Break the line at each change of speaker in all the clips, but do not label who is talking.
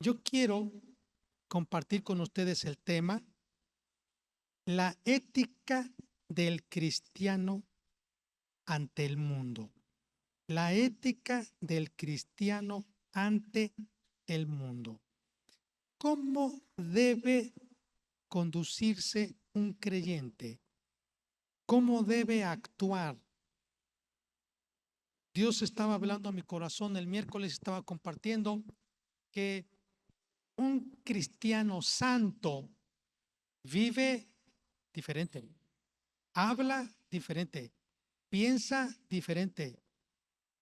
Yo quiero compartir con ustedes el tema, la ética del cristiano ante el mundo. La ética del cristiano ante el mundo. ¿Cómo debe conducirse un creyente? ¿Cómo debe actuar? Dios estaba hablando a mi corazón, el miércoles estaba compartiendo que un cristiano santo vive diferente, habla diferente, piensa diferente,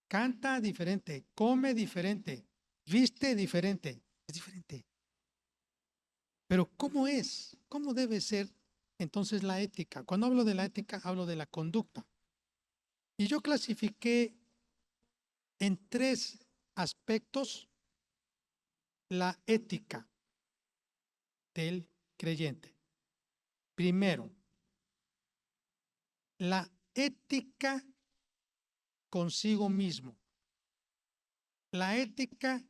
canta diferente, come diferente, viste diferente, es diferente. Pero ¿cómo es? ¿Cómo debe ser entonces la ética? Cuando hablo de la ética, hablo de la conducta. Y yo clasifiqué en tres aspectos la ética del creyente. Primero, la ética consigo mismo, la ética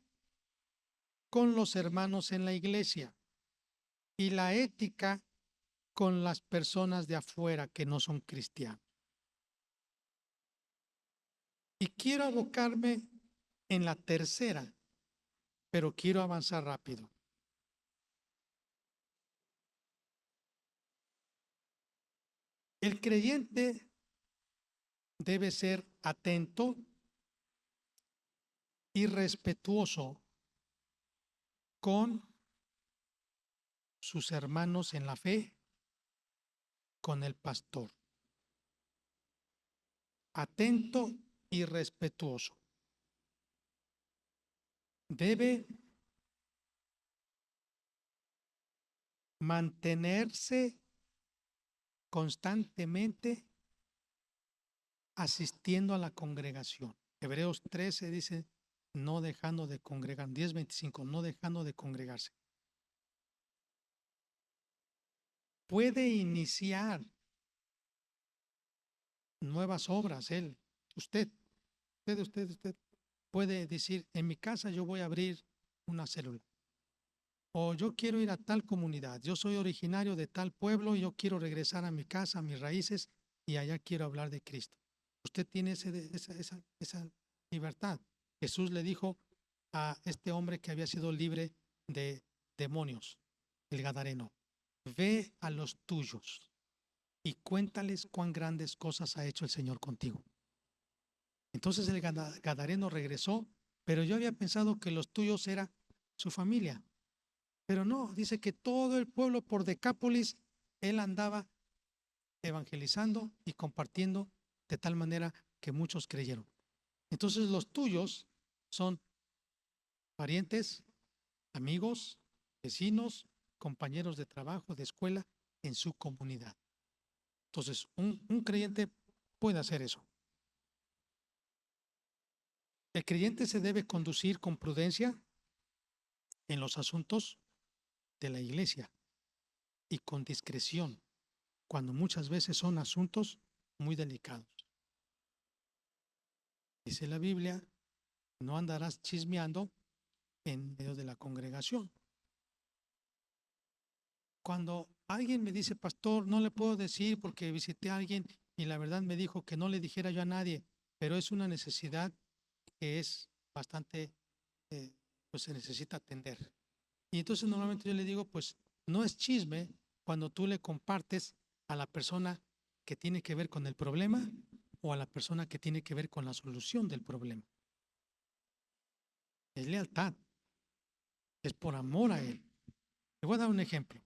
con los hermanos en la iglesia y la ética con las personas de afuera que no son cristianos. Y quiero abocarme en la tercera, pero quiero avanzar rápido. El creyente debe ser atento y respetuoso con sus hermanos en la fe, con el pastor. Atento y respetuoso. Debe mantenerse constantemente asistiendo a la congregación. Hebreos 13 dice, no dejando de congregar. 10:25, no dejando de congregarse. Puede iniciar nuevas obras, usted puede decir, en mi casa yo voy a abrir una célula. O yo quiero ir a tal comunidad, yo soy originario de tal pueblo y yo quiero regresar a mi casa, a mis raíces, y allá quiero hablar de Cristo. Usted tiene esa libertad. Jesús le dijo a este hombre que había sido libre de demonios, el Gadareno, ve a los tuyos y cuéntales cuán grandes cosas ha hecho el Señor contigo. Entonces el Gadareno regresó, pero yo había pensado que los tuyos era su familia. Pero no, dice que todo el pueblo por Decápolis, él andaba evangelizando y compartiendo de tal manera que muchos creyeron. Entonces los tuyos son parientes, amigos, vecinos, compañeros de trabajo, de escuela, en su comunidad. Entonces un creyente puede hacer eso. El creyente se debe conducir con prudencia en los asuntos de la iglesia y con discreción, cuando muchas veces son asuntos muy delicados. Dice la Biblia, no andarás chismeando en medio de la congregación. Cuando alguien me dice, pastor, no le puedo decir porque visité a alguien y la verdad me dijo que no le dijera yo a nadie, pero es una necesidad que es bastante, pues se necesita atender. Y entonces normalmente yo le digo, pues no es chisme cuando tú le compartes a la persona que tiene que ver con el problema o a la persona que tiene que ver con la solución del problema. Es lealtad, es por amor a él. Le voy a dar un ejemplo.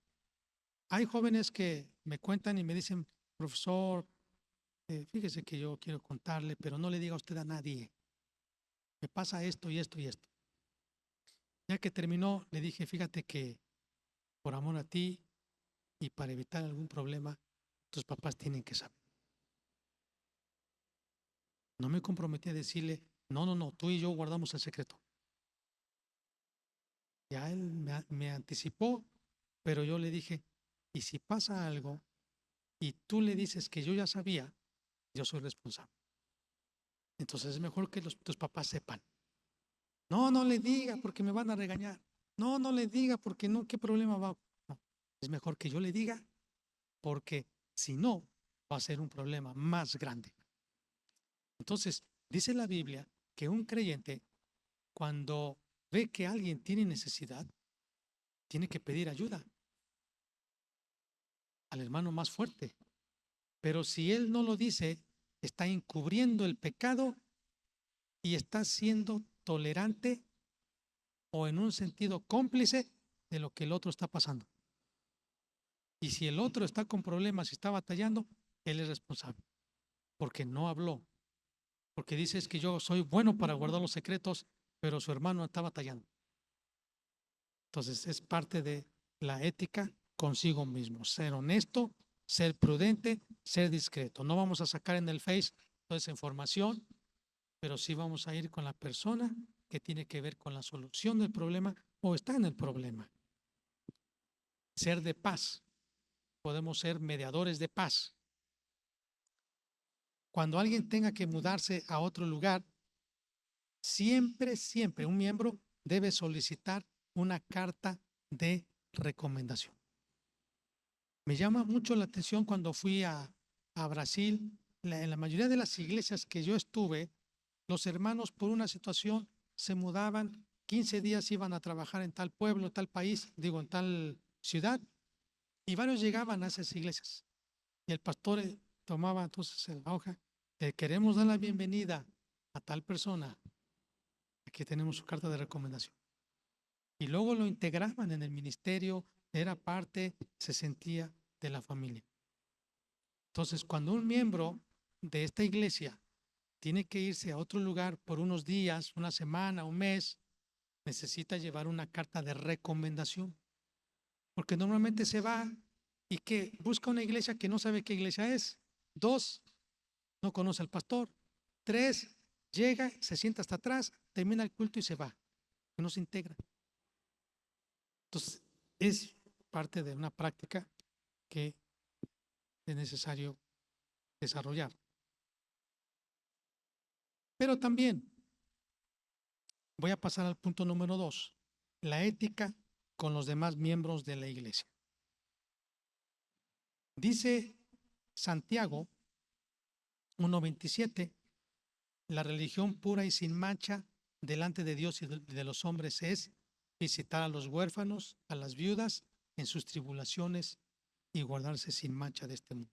Hay jóvenes que me cuentan y me dicen, profesor, fíjese que yo quiero contarle, pero no le diga usted a nadie. Me pasa esto y esto y esto. Ya que terminó, le dije, fíjate que por amor a ti y para evitar algún problema, tus papás tienen que saber. No me comprometí a decirle, no, no, no, tú y yo guardamos el secreto. Ya él me anticipó, pero yo le dije, y si pasa algo y tú le dices que yo ya sabía, yo soy responsable. Entonces es mejor que tus papás sepan. No, no le diga porque me van a regañar. No, no le diga porque no, ¿qué problema va? No, es mejor que yo le diga porque si no, va a ser un problema más grande. Entonces, dice la Biblia que un creyente, cuando ve que alguien tiene necesidad, tiene que pedir ayuda al hermano más fuerte. Pero si él no lo dice, está encubriendo el pecado y está siendo tolerante o en un sentido cómplice de lo que el otro está pasando. Y si el otro está con problemas y está batallando, él es responsable, porque no habló, porque dice es que yo soy bueno para guardar los secretos, pero su hermano está batallando. Entonces es parte de la ética consigo mismo, ser honesto, ser prudente, ser discreto. No vamos a sacar en el Face toda esa información, pero sí vamos a ir con la persona que tiene que ver con la solución del problema o está en el problema. Ser de paz. Podemos ser mediadores de paz. Cuando alguien tenga que mudarse a otro lugar, siempre un miembro debe solicitar una carta de recomendación. Me llama mucho la atención cuando fui a Brasil, en la mayoría de las iglesias que yo estuve, los hermanos por una situación se mudaban, 15 días iban a trabajar en tal pueblo, tal país, digo, en tal ciudad, y varios llegaban a esas iglesias. Y el pastor tomaba entonces la hoja, queremos dar la bienvenida a tal persona, aquí tenemos su carta de recomendación. Y luego lo integraban en el ministerio, era parte, se sentía de la familia. Entonces, cuando un miembro de esta iglesia tiene que irse a otro lugar por unos días, una semana, un mes, necesita llevar una carta de recomendación. Porque normalmente se va y que busca una iglesia que no sabe qué iglesia es. 2, no conoce al pastor. 3, llega, se sienta hasta atrás, termina el culto y se va. No se integra. Entonces, es parte de una práctica que es necesario desarrollar. Pero también voy a pasar al punto número 2, la ética con los demás miembros de la iglesia. Dice Santiago 1:27, la religión pura y sin mancha delante de Dios y de los hombres es visitar a los huérfanos, a las viudas en sus tribulaciones y guardarse sin mancha de este mundo.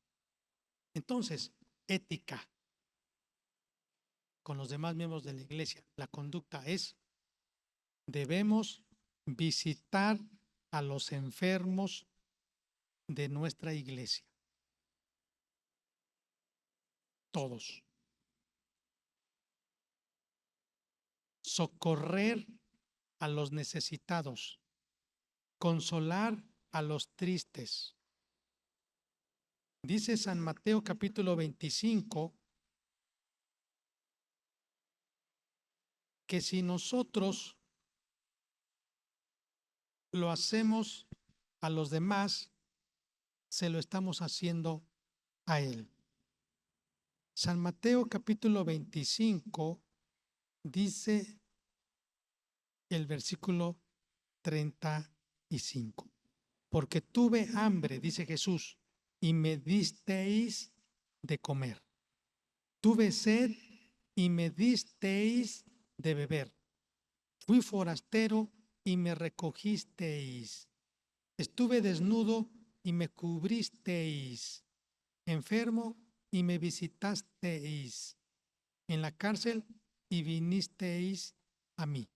Entonces, ética con los demás miembros de la iglesia. La conducta es, debemos visitar a los enfermos de nuestra iglesia. Todos. Socorrer a los necesitados. Consolar a los tristes. Dice San Mateo capítulo 25 que si nosotros lo hacemos a los demás, se lo estamos haciendo a Él. San Mateo capítulo 25 dice el versículo 35. Porque tuve hambre, dice Jesús, y me disteis de comer. Tuve sed y me disteis de beber. Fui forastero y me recogisteis. Estuve desnudo y me cubristeis. Enfermo y me visitasteis. En la cárcel y vinisteis a mí.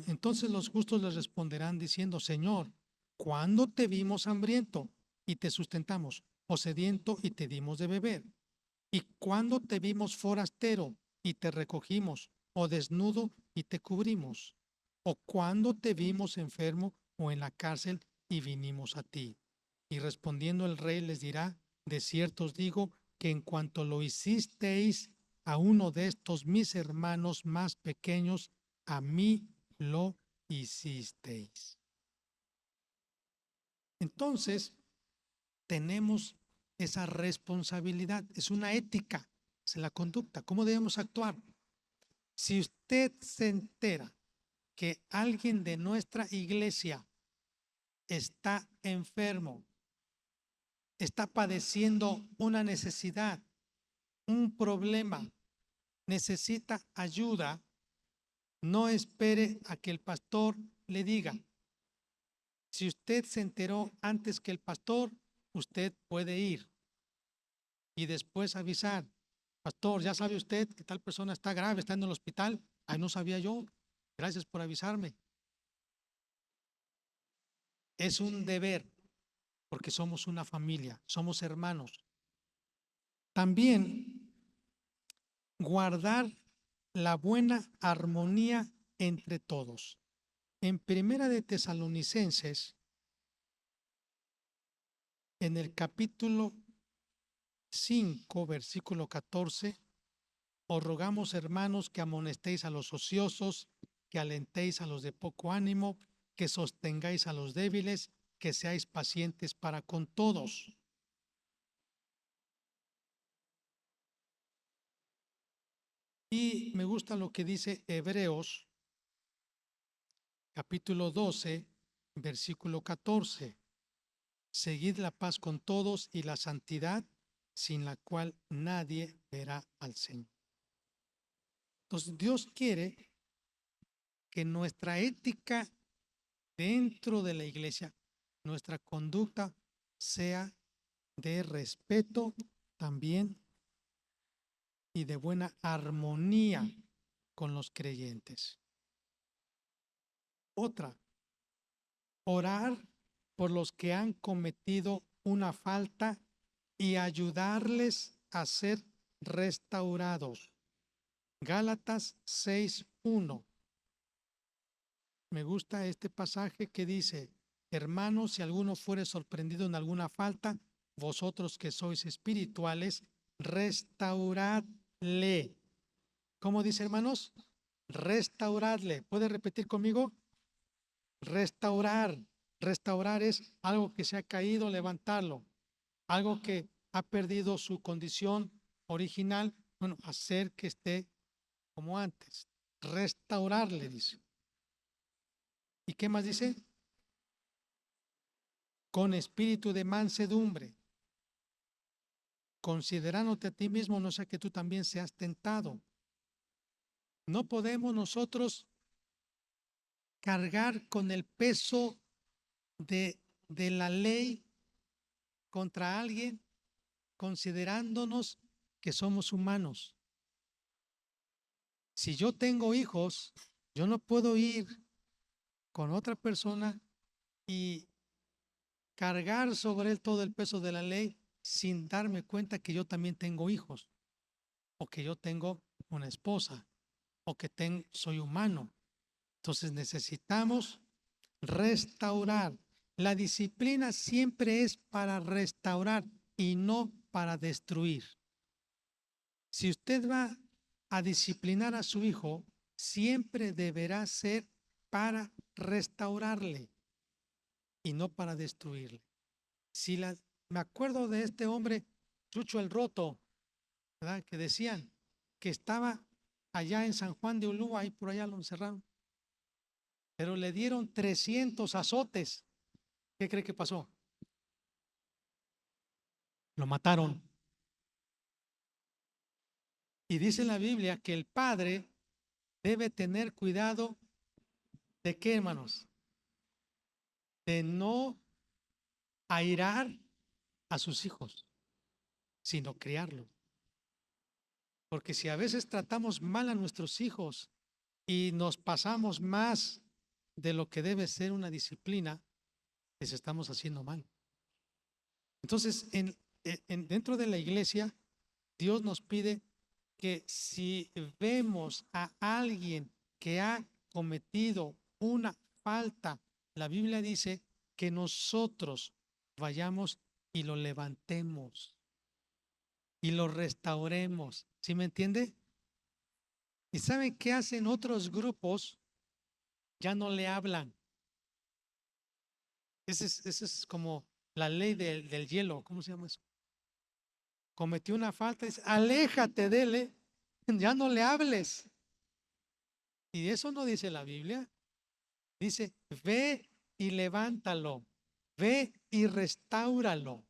Entonces los justos les responderán diciendo, Señor, ¿cuándo te vimos hambriento y te sustentamos, o sediento y te dimos de beber? ¿Y cuándo te vimos forastero y te recogimos, o desnudo y te cubrimos? ¿O cuándo te vimos enfermo o en la cárcel y vinimos a ti? Y respondiendo el rey les dirá, de cierto os digo que en cuanto lo hicisteis a uno de estos mis hermanos más pequeños, a mí lo hicisteis. Entonces, tenemos esa responsabilidad, es una ética, es la conducta, ¿cómo debemos actuar? Si usted se entera que alguien de nuestra iglesia está enfermo, está padeciendo una necesidad, un problema, necesita ayuda, no espere a que el pastor le diga. Si usted se enteró antes que el pastor, usted puede ir y después avisar. Pastor, ya sabe usted que tal persona está grave, está en el hospital. Ay, no sabía yo. Gracias por avisarme. Es un deber, porque somos una familia, somos hermanos. También guardar la buena armonía entre todos. En Primera de Tesalonicenses, en el capítulo 5, versículo 14, os rogamos, hermanos, que amonestéis a los ociosos, que alentéis a los de poco ánimo, que sostengáis a los débiles, que seáis pacientes para con todos. Y me gusta lo que dice Hebreos, capítulo 12, versículo 14. Seguid la paz con todos y la santidad, sin la cual nadie verá al Señor. Entonces, Dios quiere que nuestra ética dentro de la iglesia, nuestra conducta sea de respeto también y de buena armonía con los creyentes. Otra, orar por los que han cometido una falta y ayudarles a ser restaurados. Gálatas 6:1. Me gusta este pasaje que dice: hermanos, si alguno fuere sorprendido en alguna falta, vosotros que sois espirituales, restauradle. ¿Cómo dice, hermanos? Restauradle. ¿Puede repetir conmigo? Restaurar. Restaurar es algo que se ha caído, levantarlo. Algo que ha perdido su condición original, bueno, hacer que esté como antes. Restaurarle, dice. ¿Y qué más dice? Con espíritu de mansedumbre, considerándote a ti mismo, no sea que tú también seas tentado. No podemos nosotros cargar con el peso de la ley contra alguien, considerándonos que somos humanos. Si yo tengo hijos, yo no puedo ir con otra persona y cargar sobre él todo el peso de la ley sin darme cuenta que yo también tengo hijos, o que yo tengo una esposa, o que soy humano. Entonces necesitamos restaurar. La disciplina siempre es para restaurar y no para destruir. Si usted va a disciplinar a su hijo, siempre deberá ser para restaurarle y no para destruirle. Me acuerdo de este hombre, Chucho el Roto, ¿verdad? Que decían que estaba allá en San Juan de Ulúa, y por allá lo encerraron, pero le dieron 300 azotes. ¿Qué cree que pasó? Lo mataron. Y dice la Biblia que el padre debe tener cuidado de qué, hermanos, de no airar a sus hijos, sino criarlos. Porque si a veces tratamos mal a nuestros hijos y nos pasamos más de lo que debe ser una disciplina, les estamos haciendo mal. Entonces, dentro de la iglesia, Dios nos pide que si vemos a alguien que ha cometido una falta, la Biblia dice que nosotros vayamos y lo levantemos y lo restauremos. ¿Sí me entiende? ¿Y saben qué hacen otros grupos? Ya no le hablan. Ese es como la ley del hielo. ¿Cómo se llama eso? Cometió una falta, dice, aléjate de él, ya no le hables. Y eso no dice la Biblia. Dice, ve y levántalo, ve y restáuralo.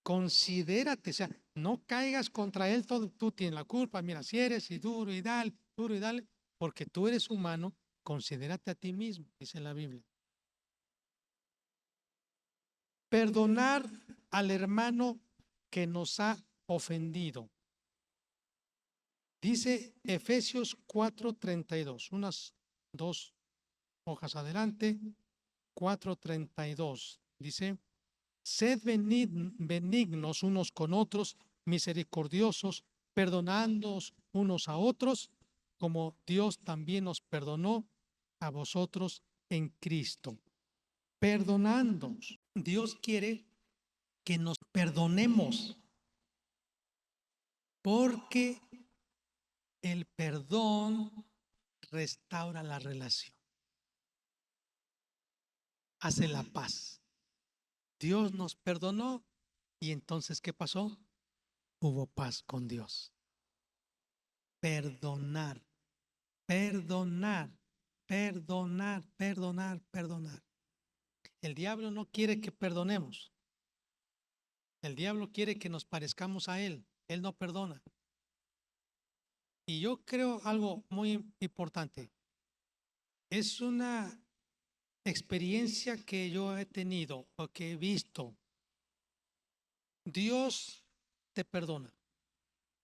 Considérate, o sea, no caigas contra él, todo, tú tienes la culpa, mira, si eres y duro y dale, porque tú eres humano, considérate a ti mismo, dice la Biblia. Perdonar al hermano que nos ha ofendido. Dice Efesios 4:32, unas 2 hojas adelante, 4:32. Dice, sed benignos unos con otros, misericordiosos, perdonándoos unos a otros, como Dios también nos perdonó a vosotros en Cristo. Perdonándonos. Dios quiere que nos perdonemos, porque el perdón restaura la relación, hace la paz. Dios nos perdonó y entonces, ¿qué pasó? Hubo paz con Dios. Perdonar, perdonar, perdonar, perdonar, perdonar. El diablo no quiere que perdonemos. El diablo quiere que nos parezcamos a él. Él no perdona. Y yo creo algo muy importante. Es una experiencia que yo he tenido o que he visto. Dios te perdona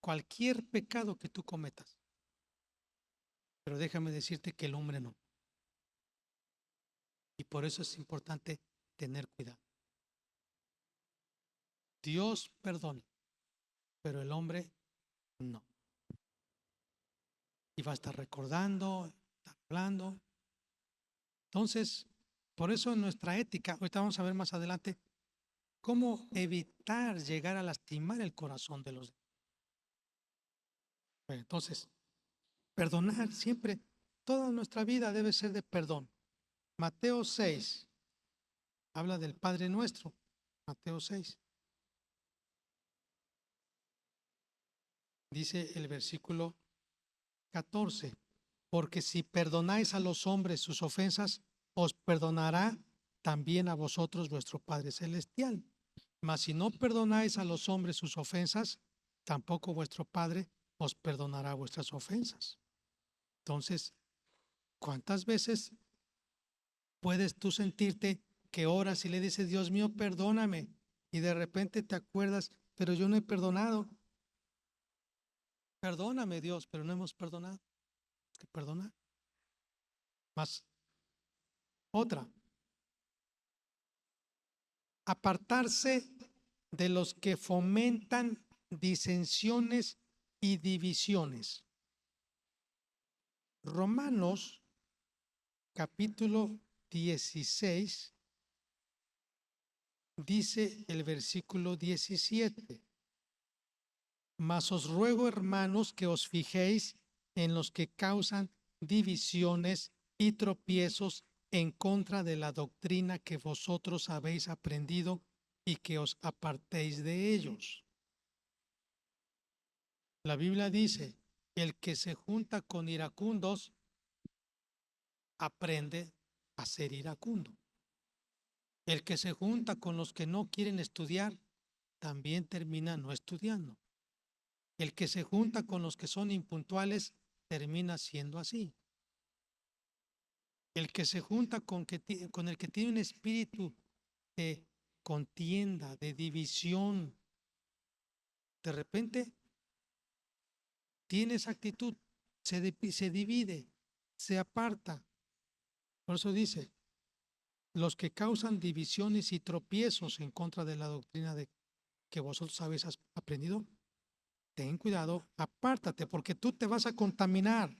cualquier pecado que tú cometas. Pero déjame decirte que el hombre no. Y por eso es importante tener cuidado. Dios perdona, pero el hombre no. Y va a estar recordando, estar hablando. Entonces, por eso en nuestra ética, ahorita vamos a ver más adelante, cómo evitar llegar a lastimar el corazón de los demás. Bueno, entonces, perdonar siempre, toda nuestra vida debe ser de perdón. Mateo 6 habla del Padre Nuestro. Mateo 6. Dice el versículo 14. Porque si perdonáis a los hombres sus ofensas, os perdonará también a vosotros vuestro Padre Celestial. Mas si no perdonáis a los hombres sus ofensas, tampoco vuestro Padre os perdonará vuestras ofensas. Entonces, ¿cuántas veces puedes tú sentirte que oras y le dices, Dios mío, perdóname? Y de repente te acuerdas, pero yo no he perdonado. Perdóname, Dios, pero no hemos perdonado. Hay que perdonar. Más otra. Apartarse de los que fomentan disensiones y divisiones. Romanos capítulo 16 dice el versículo 17. Mas os ruego, hermanos, que os fijéis en los que causan divisiones y tropiezos en contra de la doctrina que vosotros habéis aprendido y que os apartéis de ellos. La Biblia dice, el que se junta con iracundos aprende a ser iracundo. El que se junta con los que no quieren estudiar también termina no estudiando. El que se junta con los que son impuntuales termina siendo así. El que se junta con el que tiene un espíritu de contienda, de división, de repente tiene esa actitud, se divide, se aparta. Por eso dice, los que causan divisiones y tropiezos en contra de la doctrina de que vosotros habéis aprendido, ten cuidado, apártate, porque tú te vas a contaminar.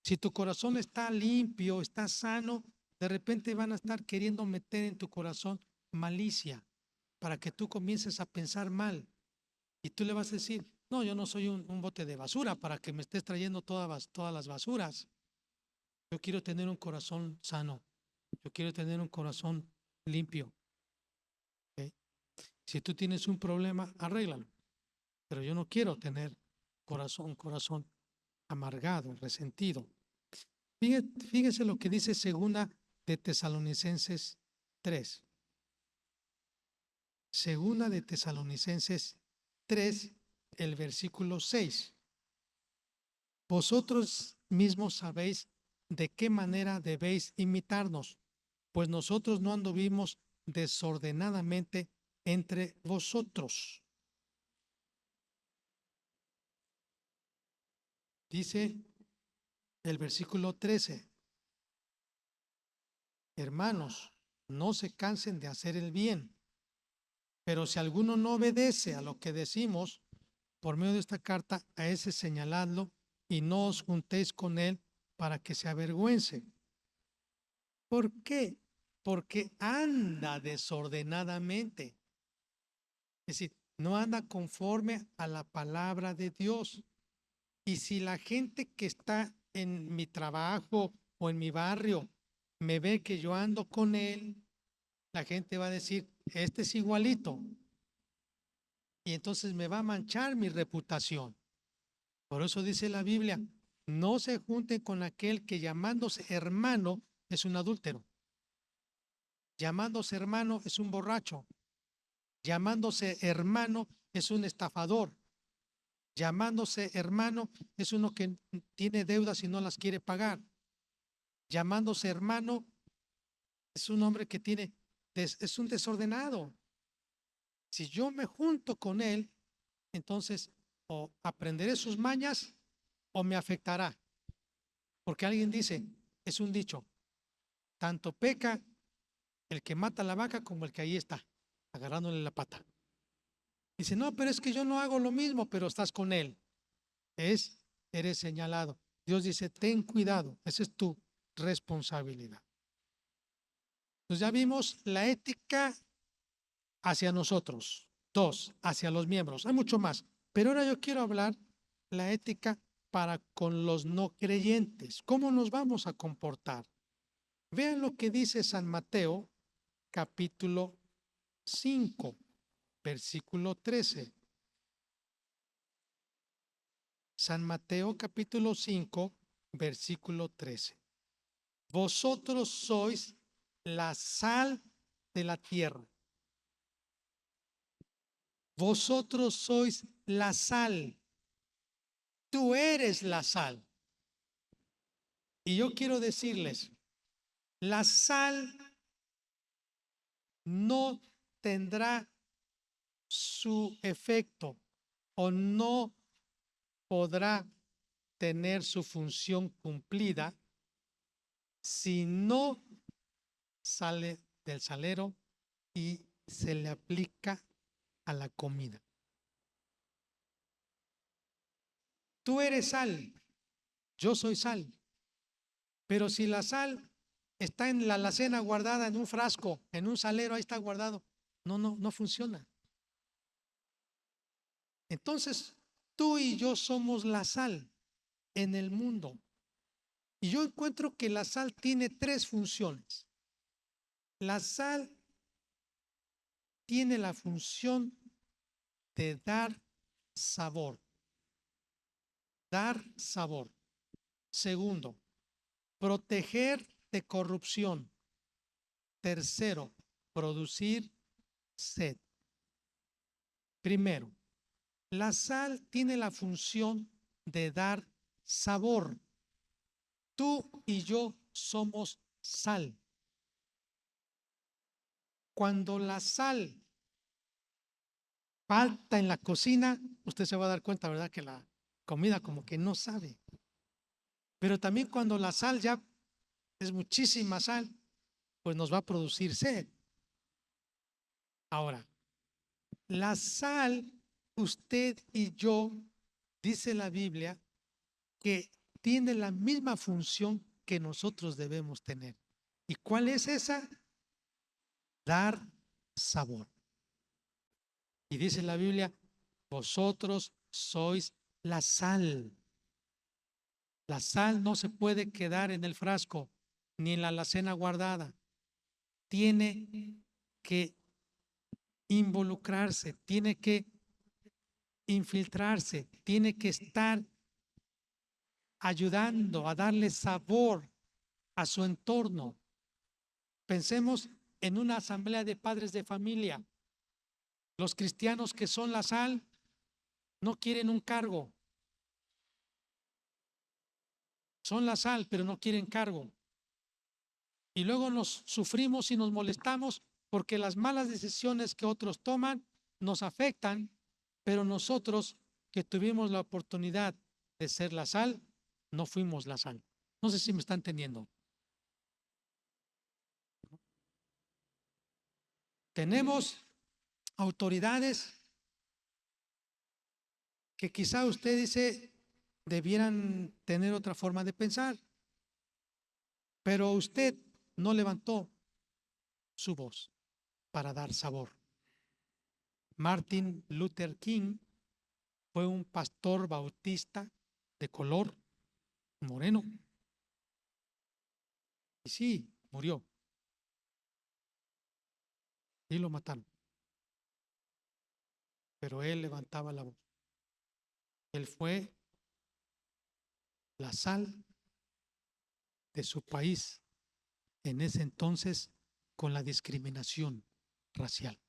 Si tu corazón está limpio, está sano, de repente van a estar queriendo meter en tu corazón malicia para que tú comiences a pensar mal. Y tú le vas a decir, no, yo no soy un bote de basura para que me estés trayendo todas las basuras. Yo quiero tener un corazón sano. Yo quiero tener un corazón limpio. ¿Okay? Si tú tienes un problema, arréglalo. Pero yo no quiero tener un corazón amargado, resentido. Fíjese lo que dice segunda de Tesalonicenses 3. Segunda de Tesalonicenses 3, el versículo 6. Vosotros mismos sabéis de qué manera debéis imitarnos, pues nosotros no anduvimos desordenadamente entre vosotros. Dice el versículo 13. Hermanos, no se cansen de hacer el bien, pero si alguno no obedece a lo que decimos, por medio de esta carta, a ese señaladlo y no os juntéis con él para que se avergüence. ¿Por qué? Porque anda desordenadamente. Es decir, no anda conforme a la palabra de Dios. Y si la gente que está en mi trabajo o en mi barrio me ve que yo ando con él, la gente va a decir, este es igualito. Y entonces me va a manchar mi reputación. Por eso dice la Biblia, no se junten con aquel que llamándose hermano es un adúltero. Llamándose hermano es un borracho. Llamándose hermano es un estafador. Llamándose hermano es uno que tiene deudas y no las quiere pagar. Llamándose hermano es un hombre que es un desordenado. Si yo me junto con él, entonces o aprenderé sus mañas o me afectará. Porque alguien dice, es un dicho, tanto peca el que mata la vaca como el que ahí está, agarrándole la pata. Dice, no, pero es que yo no hago lo mismo, pero estás con él. Eres señalado. Dios dice, ten cuidado, esa es tu responsabilidad. Entonces ya vimos la ética hacia nosotros. 2, hacia los miembros. Hay mucho más. Pero ahora yo quiero hablar la ética para con los no creyentes. ¿Cómo nos vamos a comportar? Vean lo que dice San Mateo, capítulo 5, versículo 13. San Mateo, capítulo 5, versículo 13. Vosotros sois la sal de la tierra. Vosotros sois la sal. Tú eres la sal. Y yo quiero decirles, la sal no tendrá su efecto o no podrá tener su función cumplida si no sale del salero y se le aplica a la comida. Tú eres sal, yo soy sal, pero si la sal está en la alacena guardada en un frasco, en un salero, ahí está guardado, no funciona. Entonces, tú y yo somos la sal en el mundo. Y yo encuentro que la sal tiene 3 funciones. La sal tiene la función de dar sabor. Dar sabor. Segundo, proteger de corrupción. Tercero, producir sed. Primero, la sal tiene la función de dar sabor. Tú y yo somos sal. Cuando la sal falta en la cocina, usted se va a dar cuenta, ¿verdad? Que la comida como que no sabe. Pero también cuando la sal ya es muchísima sal, pues nos va a producir sed. Ahora, la sal, usted y yo, dice la Biblia, que tiene la misma función que nosotros debemos tener. ¿Y cuál es esa? Dar sabor. Y dice la Biblia, vosotros sois la sal. La sal no se puede quedar en el frasco ni en la alacena guardada. Tiene que involucrarse, tiene que infiltrarse, tiene que estar ayudando a darle sabor a su entorno. Pensemos en una asamblea de padres de familia. Los cristianos que son la sal no quieren un cargo. Son la sal, pero no quieren cargo. Y luego nos sufrimos y nos molestamos porque las malas decisiones que otros toman nos afectan, pero nosotros que tuvimos la oportunidad de ser la sal, no fuimos la sal. No sé si me están entendiendo. Tenemos autoridades que quizá usted dice debieran tener otra forma de pensar, pero usted no levantó su voz para dar sabor. Martin Luther King fue un pastor bautista de color moreno. Y sí, murió. Y lo mataron. Pero él levantaba la voz. Él fue la sal de su país en ese entonces con la discriminación racial,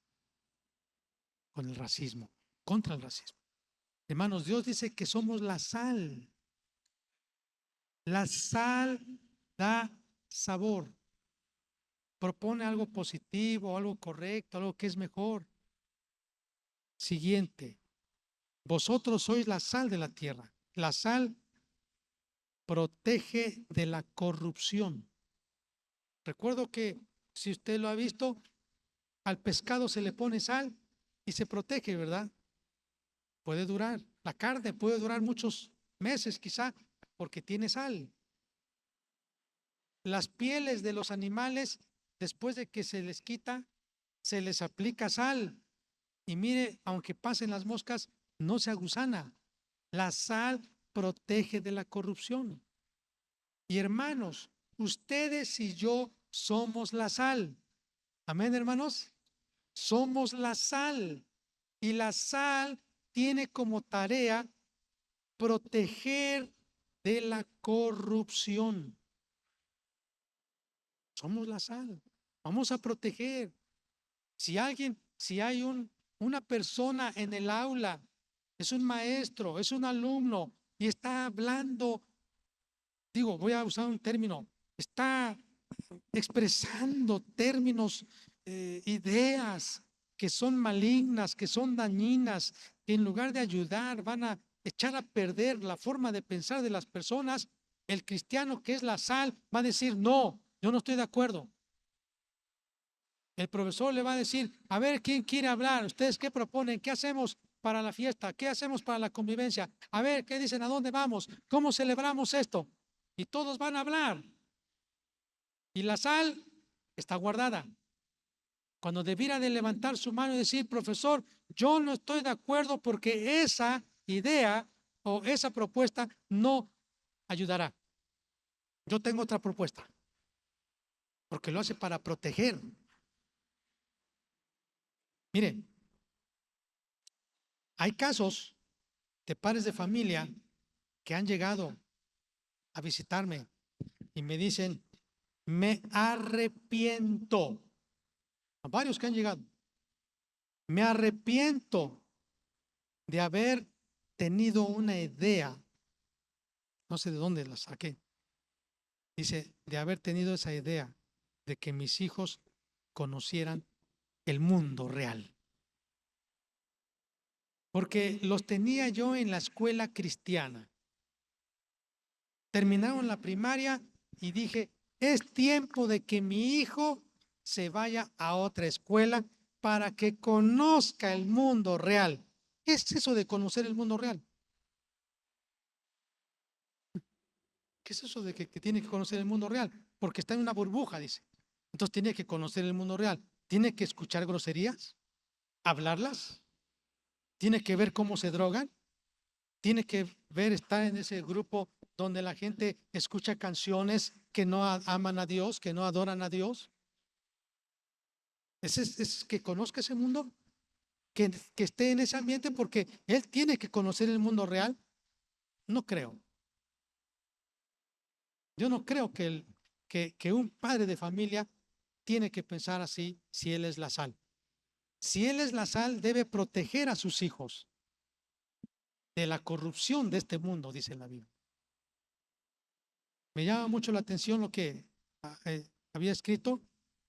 con el racismo, contra el racismo. Hermanos, Dios dice que somos la sal. La sal da sabor. Propone algo positivo, algo correcto, algo que es mejor. Siguiente. Vosotros sois la sal de la tierra. La sal protege de la corrupción. Recuerdo que, si usted lo ha visto, al pescado se le pone sal y se protege, ¿verdad? Puede durar. La carne puede durar muchos meses quizá porque tiene sal. Las pieles de los animales, después de que se les quita, se les aplica sal. Y mire, aunque pasen las moscas, no se agusana. La sal protege de la corrupción. Y hermanos, ustedes y yo somos la sal. Amén, hermanos. Somos la sal. Y la sal tiene como tarea proteger de la corrupción. Somos la sal. Vamos a proteger. Si hay una persona en el aula, es un maestro, es un alumno y está hablando, digo, voy a usar un término, está expresando términos, ideas que son malignas, que son dañinas, que en lugar de ayudar van a echar a perder la forma de pensar de las personas, el cristiano que es la sal va a decir, no, yo no estoy de acuerdo. El profesor le va a decir, a ver, ¿quién quiere hablar? ¿Ustedes qué proponen? ¿Qué hacemos para la fiesta? ¿Qué hacemos para la convivencia? A ver, ¿qué dicen? ¿A dónde vamos? ¿Cómo celebramos esto? Y todos van a hablar. Y la sal está guardada. Cuando debiera de levantar su mano y decir, profesor, yo no estoy de acuerdo porque esa idea o esa propuesta no ayudará. Yo tengo otra propuesta. Porque lo hace para proteger. Mire, hay casos de padres de familia que han llegado a visitarme y me dicen, me arrepiento. A varios que han llegado. Me arrepiento de haber tenido una idea, no sé de dónde la saqué, dice, de haber tenido esa idea de que mis hijos conocieran el mundo real. Porque los tenía yo en la escuela cristiana. Terminaron la primaria y dije, es tiempo de que mi hijo se vaya a otra escuela para que conozca el mundo real. ¿Qué es eso de conocer el mundo real? ¿Qué es eso de que tiene que conocer el mundo real? Porque está en una burbuja, dice. Entonces tiene que conocer el mundo real. Tiene que escuchar groserías, hablarlas, tiene que ver cómo se drogan, tiene que ver estar en ese grupo donde la gente escucha canciones que no aman a Dios, que no adoran a Dios. Es que conozca ese mundo, que esté en ese ambiente porque él tiene que conocer el mundo real. No creo. Yo no creo que un padre de familia tiene que pensar así si Él es la sal. Si Él es la sal, debe proteger a sus hijos de la corrupción de este mundo, dice la Biblia. Me llama mucho la atención lo que había escrito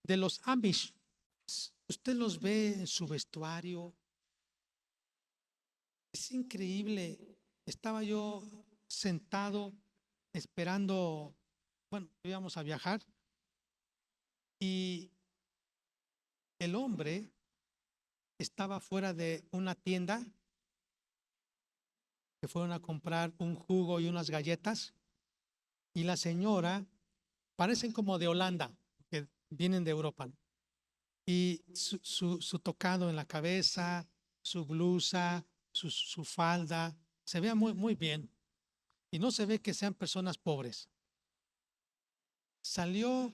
de los Amish. Usted los ve en su vestuario. Es increíble. Estaba yo sentado esperando, bueno, íbamos a viajar y el hombre estaba fuera de una tienda que fueron a comprar un jugo y unas galletas y la señora, parecen como de Holanda, que vienen de Europa, ¿no? Y su tocado en la cabeza, su blusa, su falda, se vea muy, muy bien. Y no se ve que sean personas pobres. Salió,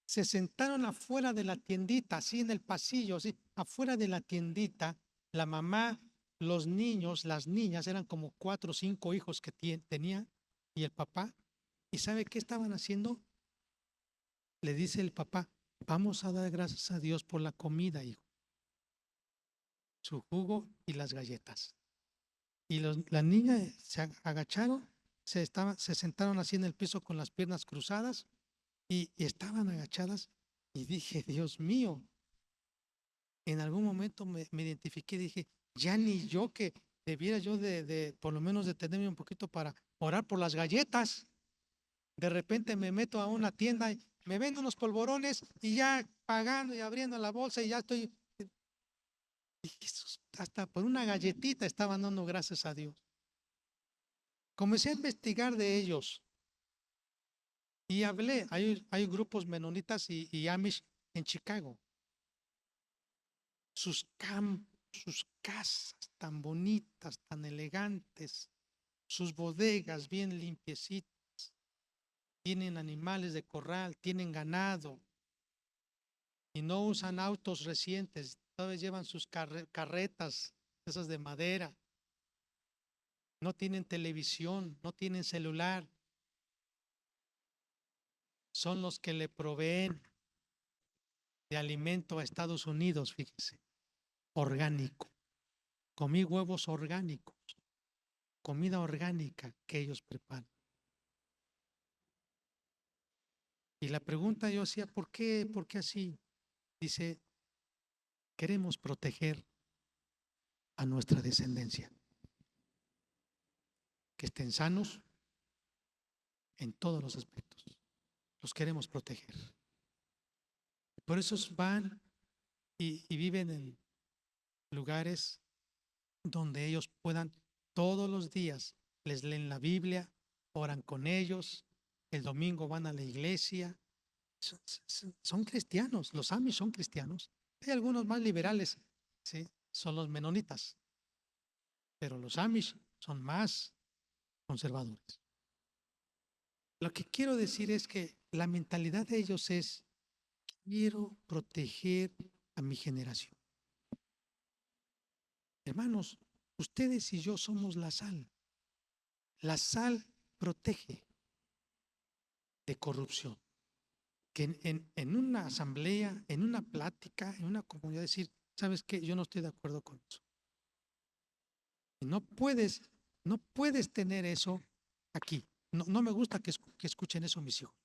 se sentaron afuera de la tiendita, así en el pasillo, así, afuera de la tiendita, la mamá, los niños, las niñas, eran como 4 o 5 hijos que tenía, y el papá. ¿Y sabe qué estaban haciendo? Le dice el papá, vamos a dar gracias a Dios por la comida, hijo. Su jugo y las galletas. Y las niñas se agacharon, se sentaron así en el piso con las piernas cruzadas y estaban agachadas. Y dije, Dios mío, en algún momento me identifiqué, dije, ya ni yo que debiera yo de por lo menos detenerme un poquito para orar por las galletas. De repente me meto a una tienda y me vendo unos polvorones y ya pagando y abriendo la bolsa y ya estoy. Y hasta por una galletita estaban dando gracias a Dios. Comencé a investigar de ellos y hablé. Hay grupos menonitas y Amish en Chicago. Sus campos, sus casas tan bonitas, tan elegantes, sus bodegas bien limpiecitas. Tienen animales de corral, tienen ganado y no usan autos recientes. Todavía llevan sus carretas, esas de madera. No tienen televisión, no tienen celular. Son los que le proveen de alimento a Estados Unidos, fíjese, orgánico. Comí huevos orgánicos, comida orgánica que ellos preparan. Y la pregunta yo hacía, ¿por qué? ¿Por qué así? Dice, queremos proteger a nuestra descendencia, que estén sanos en todos los aspectos. Los queremos proteger. Por eso van y viven en lugares donde ellos puedan todos los días, les leen la Biblia, oran con ellos, el domingo van a la iglesia. Son cristianos, los Amish son cristianos. Hay algunos más liberales, ¿sí? Son los menonitas, pero los Amish son más conservadores. Lo que quiero decir es que la mentalidad de ellos es, quiero proteger a mi generación. Hermanos, ustedes y yo somos la sal. La sal protege de corrupción. Que en una asamblea, en una plática, en una comunidad, decir, ¿sabes qué? Yo no estoy de acuerdo con eso. Y no puedes tener eso aquí. No me gusta que escuchen eso mis hijos.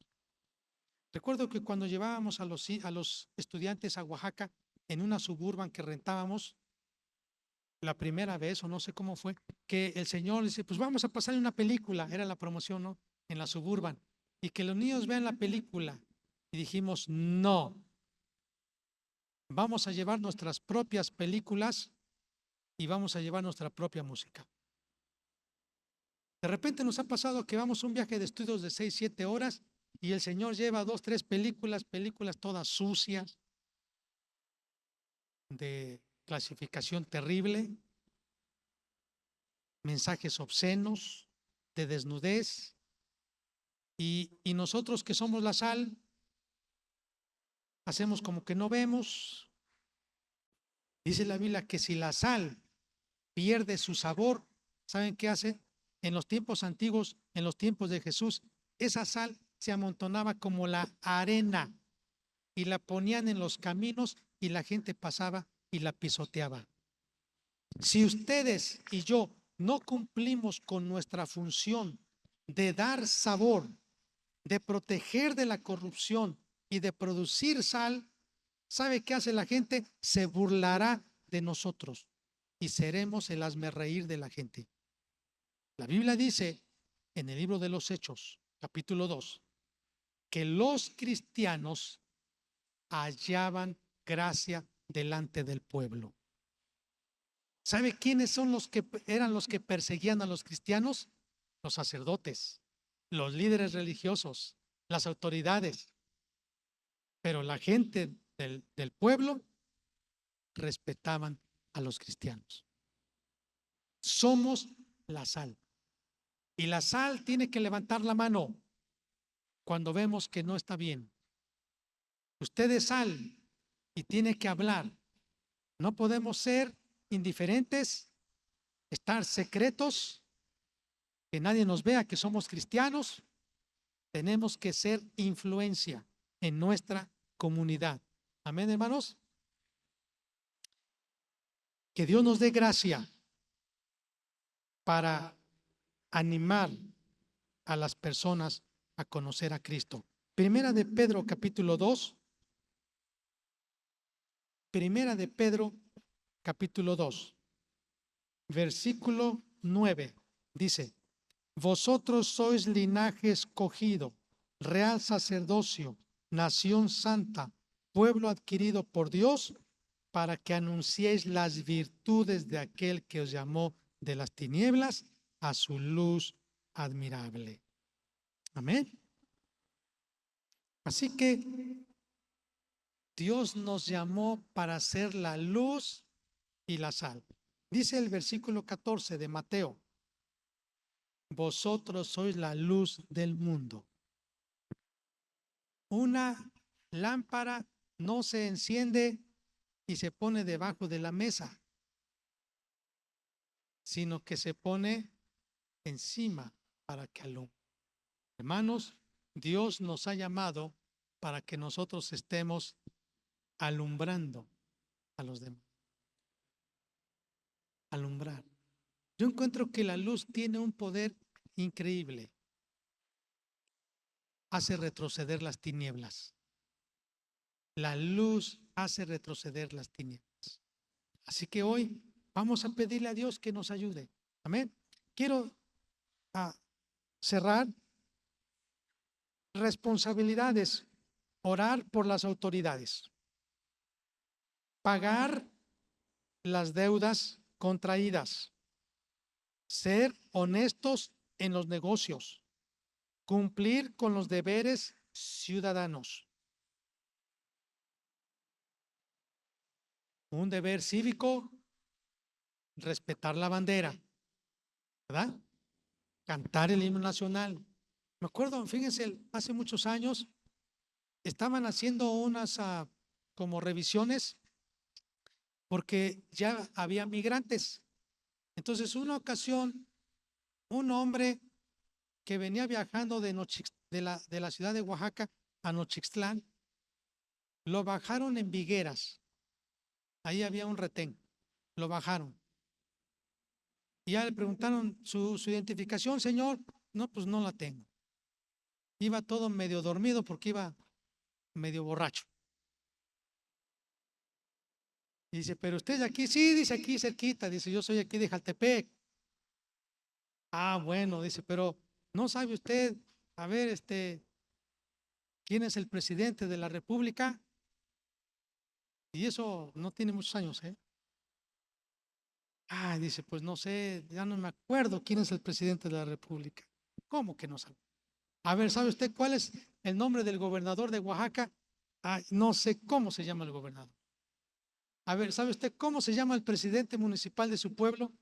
Recuerdo que cuando llevábamos a los estudiantes a Oaxaca en una suburban que rentábamos, la primera vez, o no sé cómo fue, que el señor dice, pues vamos a pasar una película, era la promoción, ¿no? En la suburban, y que los niños vean la película. Y dijimos, no, vamos a llevar nuestras propias películas y vamos a llevar nuestra propia música. De repente nos ha pasado que vamos a un viaje de estudios de 6, 7 horas y el señor lleva 2, 3 películas todas sucias, de clasificación terrible, mensajes obscenos, de desnudez, y nosotros que somos la sal, hacemos como que no vemos. Dice la Biblia que si la sal pierde su sabor, ¿saben qué hace? En los tiempos antiguos, en los tiempos de Jesús, esa sal se amontonaba como la arena y la ponían en los caminos y la gente pasaba y la pisoteaba. Si ustedes y yo no cumplimos con nuestra función de dar sabor, de proteger de la corrupción y de producir sal, ¿sabe qué hace la gente? Se burlará de nosotros y seremos el hazmerreír de la gente. La Biblia dice en el libro de los Hechos, capítulo 2, que los cristianos hallaban gracia delante del pueblo. ¿Sabe quiénes son los que eran los que perseguían a los cristianos? Los sacerdotes, los líderes religiosos, las autoridades. Pero la gente del pueblo respetaban a los cristianos. Somos la sal. Y la sal tiene que levantar la mano cuando vemos que no está bien. Usted es sal y tiene que hablar. No podemos ser indiferentes, estar secretos, que nadie nos vea que somos cristianos. Tenemos que ser influencia en nuestra comunidad. Amén, hermanos. Que Dios nos dé gracia para animar a las personas a conocer a Cristo. Primera de Pedro, capítulo 2. Primera de Pedro, capítulo 2, versículo 9. Dice: vosotros sois linaje escogido, real sacerdocio, nación santa, pueblo adquirido por Dios, para que anunciéis las virtudes de aquel que os llamó de las tinieblas a su luz admirable. Amén. Así que Dios nos llamó para ser la luz y la sal. Dice el versículo 14 de Mateo: vosotros sois la luz del mundo. Una lámpara no se enciende y se pone debajo de la mesa, sino que se pone encima para que alumbre. Hermanos, Dios nos ha llamado para que nosotros estemos alumbrando a los demás. Alumbrar. Yo encuentro que la luz tiene un poder increíble. Hace retroceder las tinieblas. La luz hace retroceder las tinieblas. Así que hoy vamos a pedirle a Dios que nos ayude. Amén. Quiero cerrar. Responsabilidades: orar por las autoridades, pagar las deudas contraídas, ser honestos en los negocios, cumplir con los deberes ciudadanos. Un deber cívico: respetar la bandera, ¿verdad? Cantar el himno nacional. Me acuerdo, fíjense, hace muchos años estaban haciendo unas como revisiones porque ya había migrantes. Entonces, una ocasión, un hombre que venía viajando de la ciudad de Oaxaca a Nochixtlán, lo bajaron en Vigueras. Ahí había un retén. Lo bajaron. Y ya le preguntaron su identificación. Señor, no, pues no la tengo. Iba todo medio dormido porque iba medio borracho. Y dice: pero usted es de aquí. Sí, dice, aquí cerquita. Dice: yo soy aquí de Jaltepec. Ah, bueno, dice, pero ¿no sabe usted, a ver, quién es el presidente de la República? Y eso no tiene muchos años, ¿eh? Ah, dice: pues no sé, ya no me acuerdo quién es el presidente de la República. ¿Cómo que no sabe? A ver, ¿sabe usted cuál es el nombre del gobernador de Oaxaca? Ah, no sé cómo se llama el gobernador. A ver, ¿sabe usted cómo se llama el presidente municipal de su pueblo?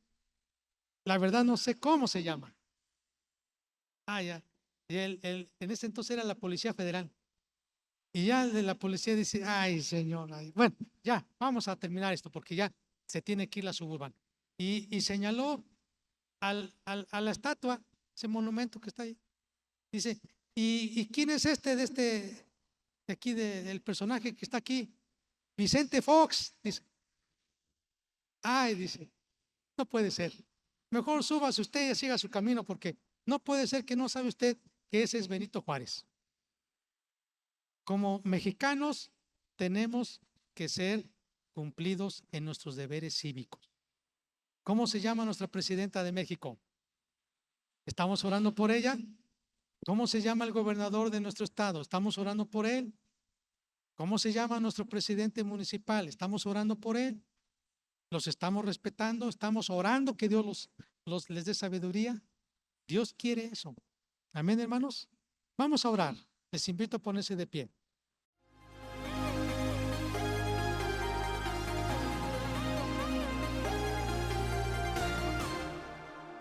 La verdad no sé cómo se llama. Ah, ya. Y en ese entonces era la Policía Federal. Y ya el de la policía dice: ay, señor, ay. Bueno, ya, vamos a terminar esto porque ya se tiene que ir la suburbana. Y señaló a la estatua, ese monumento que está ahí. Dice: ¿y quién es de de aquí, del personaje que está aquí, Vicente Fox, dice. Ay, dice, no puede ser. Mejor súbase usted y siga su camino, porque no puede ser que no sabe usted que ese es Benito Juárez. Como mexicanos tenemos que ser cumplidos en nuestros deberes cívicos. ¿Cómo se llama nuestra presidenta de México? ¿Estamos orando por ella? ¿Cómo se llama el gobernador de nuestro estado? ¿Estamos orando por él? ¿Cómo se llama nuestro presidente municipal? ¿Estamos orando por él? ¿Los estamos respetando? ¿Estamos orando que Dios les dé sabiduría? Dios quiere eso. Amén, hermanos. Vamos a orar. Les invito a ponerse de pie.